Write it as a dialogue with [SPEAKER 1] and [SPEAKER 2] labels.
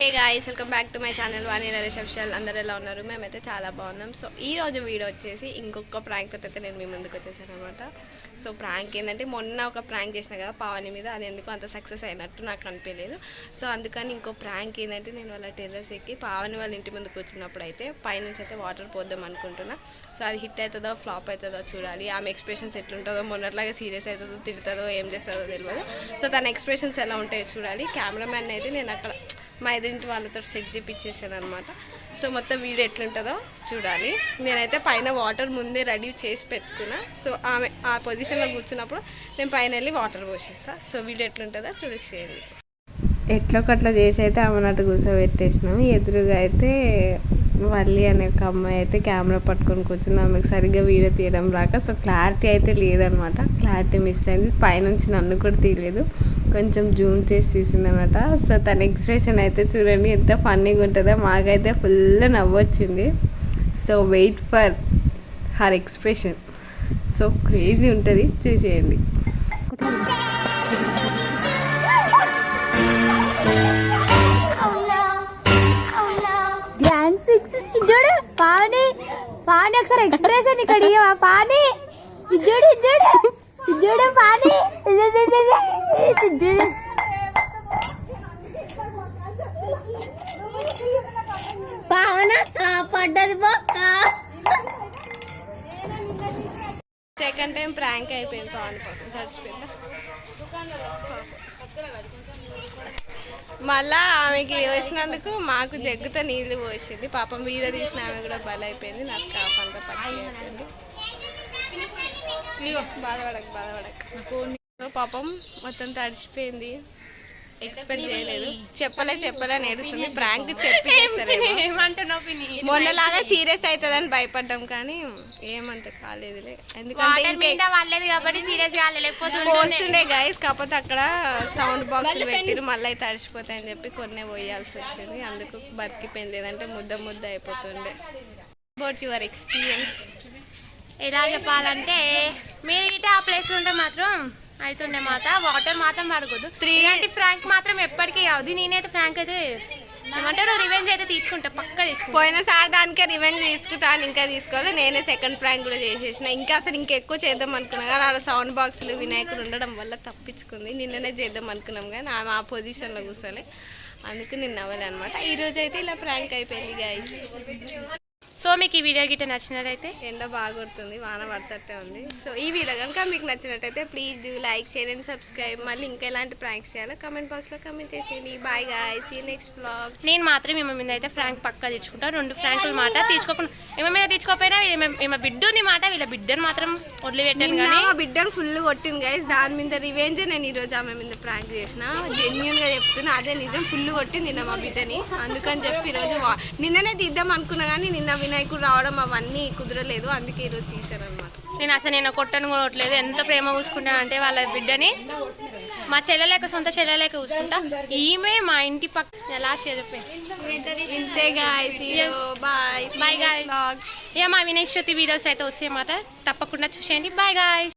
[SPEAKER 1] Hey guys, welcome back to my channel Vani Naresh official. అందరు ఎలా ఉన్నారు? మేమైతే చాలా బాగున్నాం. సో ఈ రోజు వీడియో వచ్చేసి ఇంకొక ప్రాంక్ తోటి అయితే నేను మీ ముందుకు వచ్చేసాను అనమాట. సో ప్రాంక్ ఏంటంటే, మొన్న ఒక ప్రాంక్ చేసిన కదా పావని మీద, అది ఎందుకు అంత సక్సెస్ అయినట్టు నాకు అనిపించలేదు. సో అందుకని ఇంకో ప్రాంక్ ఏంటంటే, నేను వాళ్ళ టెర్రస్ ఎక్కి పావని వాళ్ళ ఇంటి ముందుకు వచ్చినప్పుడు అయితే పైనుంచి అయితే వాటర్ పోద్దాం అనుకుంటున్నా. సో అది హిట్ అవుతుందో ఫ్లాప్ అవుతుందో చూడాలి. ఆమె ఎక్స్ప్రెషన్స్ ఎట్లుంటుందో, మొన్నట్లాగా సీరియస్ అవుతుందో, తిడుతుందో, ఏం చేస్తుందో తెలియదు. సో తన ఎక్స్ప్రెషన్స్ ఎలా ఉంటాయో చూడాలి. కెమెరామ్యాన్ అయితే నేను అక్కడ మా ఎదురింటి వాళ్ళతో సెట్ చేయించేసాను అనమాట. సో మొత్తం వీడియో ఎట్లుంటుందో చూడాలి. నేనైతే పైన వాటర్ ముందే రెడీ చేసి పెట్టుకున్నా. సో ఆమె ఆ పొజిషన్లో కూర్చున్నప్పుడు నేను పైన వెళ్ళి వాటర్ పోసేస్తాను. సో వీడియో ఎట్లుంటుందో చూసేయండి. ఎట్లొకట్లా చేసి అయితే అమ్మనట్టు కూర్చోబెట్టేసినాము. ఎదురుగా అయితే వల్లి అనే ఒక అమ్మాయి అయితే కెమెరా పట్టుకొని కూర్చుంది. ఆమెకు సరిగ్గా వీడియో తీయడం రాక సో క్లారిటీ అయితే లేదనమాట. క్లారిటీ మిస్ అయింది. పైనుంచి నన్ను కూడా తీయలేదు, కొంచెం జూమ్ చేసి తీసింది అనమాట. సో తన ఎక్స్ప్రెషన్ అయితే చూడండి ఎంత ఫన్నీగా ఉంటుందో. మాకైతే ఫుల్ నవ్వొచ్చింది. So wait for her expression. So crazy ఉంటుంది, చూసేయండి.
[SPEAKER 2] చూడు పాని పాని ఒకసారి ఎక్స్ప్రెషన్ ఇక్కడ పాని చూడు చూడు చూడు పాని చూడు. పావన పడ్డది బొక్క.
[SPEAKER 1] సెకండ్ టైం ప్రాంక్ అయిపోయింది. పావని పాపం తడిచిపోయిందా. మళ్ళా ఆమెకి వచ్చినందుకు మాకు జగ్గుతో నీళ్ళు పోసింది. పాపం వీడియో తీసిన ఆమె కూడా బలైపోయింది. నా స్కాఫ్ అంతా పచ్చి అయిపోయింది. బాధపడక పాపం మొత్తం తడిచిపోయింది. ఎక్స్పెక్ట్ చేయలేదు. చెప్పలే నేడుస్తుంది. ప్రాంక్ చెప్పి మొన్నలాగా సీరియస్ అవుతుందని భయపడ్డాం, కానీ ఏమంత కాలేదులే. ఎందుకంటే పోస్తుండే గైస్, కాకపోతే అక్కడ సౌండ్ బాక్సులు పెట్టిరు, మళ్ళీ తడిచిపోతాయని చెప్పి కొన్ని పోయాల్సి వచ్చింది. అందుకు బతికిపోయింది. లేదంటే ముద్ద అయిపోతుండే. అబౌట్ యువర్ ఎక్స్పీరియన్స్
[SPEAKER 2] ఎలా చెప్పాలంటే, మీరు ఇటే ఆ ప్లేస్ ఉంటే మాత్రం అవుతుండే మాట. వాటర్ మాత్రం పడకూడదు. ఇలాంటి ఫ్రాంక్ మాత్రం ఎప్పటికీ కావద్దు. నేనైతే ఫ్రాంక్ అయితే ఏమంటారు, రివెంజ్ అయితే తీసుకుంటా, పక్క తీసుకుంటా.
[SPEAKER 1] పోయినసారి దానికే రివెంజ్ తీసుకుంటాను, ఇంకా తీసుకోవాలి. నేనే సెకండ్ ప్రాంక్ కూడా చేసేసిన. ఇంకా అసలు ఇంకెక్కువ చేద్దాం అనుకున్నాం, కానీ ఆడ సౌండ్ బాక్సులు వినాయకుడు ఉండడం వల్ల తప్పించుకుంది. నిన్ననే చేద్దాం అనుకున్నాం, కానీ ఆమె ఆ పొజిషన్లో కూర్చోలే, అందుకు నిన్న అవ్వలే అనమాట. ఈరోజు అయితే ఇలా ప్రాంక్ అయిపోయింది గైస్.
[SPEAKER 2] సో మీకు ఈ వీడియో గిట్ట నచ్చినట్టయితే,
[SPEAKER 1] ఎండ బాగా కొడుతుంది, వాన పడతట్టే ఉంది. సో ఈ వీడియో కనుక మీకు నచ్చినట్టయితే please do like, share and subscribe. మళ్ళీ ఇంకా ఎలాంటి ప్రాంక్స్ చేయాలో కమెంట్ బాక్స్లో కమెంట్ చేసేయండి. Bye guys, see next vlog.
[SPEAKER 2] నేను మాత్రం ఈమె మీద అయితే ఫ్రాంక్ పక్కా తెచ్చుకుంటాను. 2 ఫ్రాంకులు మాట తీసుకోకుండా, ఈమె మీద తీసుకోకపోయినా ఈమె బిడ్డ ఉంది మాట, వీళ్ళ బిడ్డను మాత్రం వదిలిపెట్టాను. కానీ
[SPEAKER 1] మా బిడ్డను ఫుల్ కొట్టింది గైస్. దాని మీద రివెంజ్ నేను ఈరోజు ఆమె మీద ప్రాంక్ చేసిన. జెన్యున్గా చెప్తున్నా, అదే నిజం. ఫుల్ కొట్టింది నిన్న మా బిడ్డని. అందుకని చెప్పి ఈరోజు నిన్ననే తీద్దాం అనుకున్నా, కానీ నిన్న వినాయకుడు రావడం అవన్నీ కుదరలేదు, అందుకే ఈరోజు తీసాను అనమాట.
[SPEAKER 2] నేను కొట్టను కూడా కొట్టలేదు. ఎంత ప్రేమ చూసుకుంటాను అంటే వాళ్ళ బిడ్డని మా చెల్లెలేక, సొంత చెల్లెలేక చూసుకుంటా. ఈమె మా ఇంటి పక్క ఎలా చెప్పి
[SPEAKER 1] ఇంతే గాయ్స్. Bye
[SPEAKER 2] bye guys. ఇక మా వినాయక చవితి వీడియోస్ అయితే వస్తే మాట తప్పకుండా చూసేయండి. Bye guys.